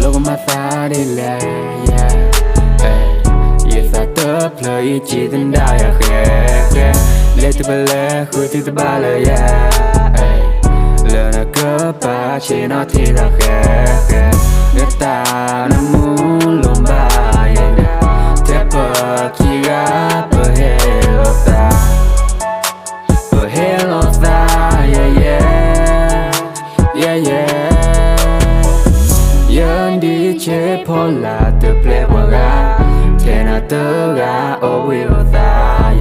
logo mà ta đi lệ Ye ta tớ play chỉ tên đau ya khe Lê tư bà lê khui tư tư bà lê Lê nà cơ bà chỉ nó thì ra khe Người ta nó muốn luôn bà Thế bà khi gà bà hello ta Bà hello ta Yên đi chế phô là từ ple qua gà Thế nào tớ gà ô will ta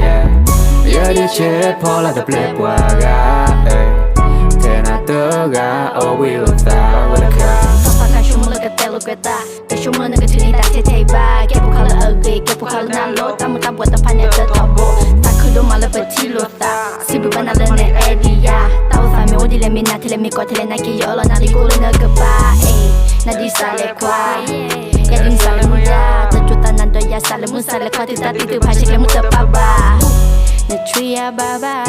Yên đi chế phô là từ ple qua gà Thế nào tớ gà ô will ta Pakai cuma lega telo kereta, cuma lega cerita tiba. Kepo kalau agree, kepo kalau nalo, tamu tak buat tempatnya tertobo. Tak kudo malah bertilo tak, sibuk banal ne edia. Tahu fahmi odi le mina tele mi kote le na kiyolo na ligolo na geba. Na di sale kwa, ya di sale muda. Terjuta nando ya sale musale kau tidak titu pasik le muda baba. Na tria baba,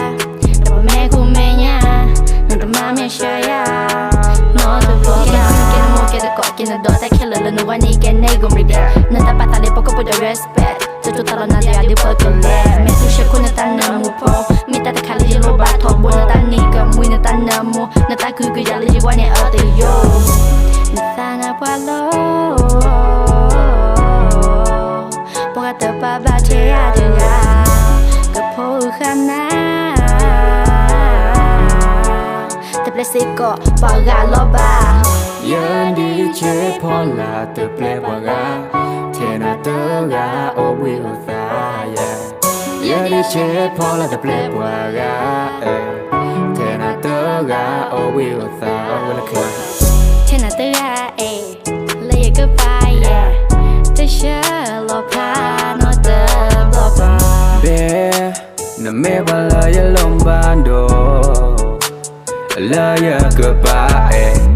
dapat mekumenya, nando mami shaya. No the boga. Kena do tak killer le no one again nego me there. Nanta patale poko put the respect. Tutu talo na dia di pokole. Me tu sheku na tanamu po. Mita ta kali lo ba to bo na tanika mu na tanamu. Na ta ku ku yale ji wane other yo. Sana palo. Poka te pa ba che ya de ya. Ka po khana. Te plesiko pa ga lo ba. Yên đi chế phô là từ ple qua gà Thế nào tớ gà ô will ta Yên đi chế phô là từ ple qua gà Thế nào tớ gà ô will ta Thế nào tớ gà lấy goodbye Tớ share lo pa nó tớ lo pa Bé nà mê bà lời lòng ban đồ Lời goodbye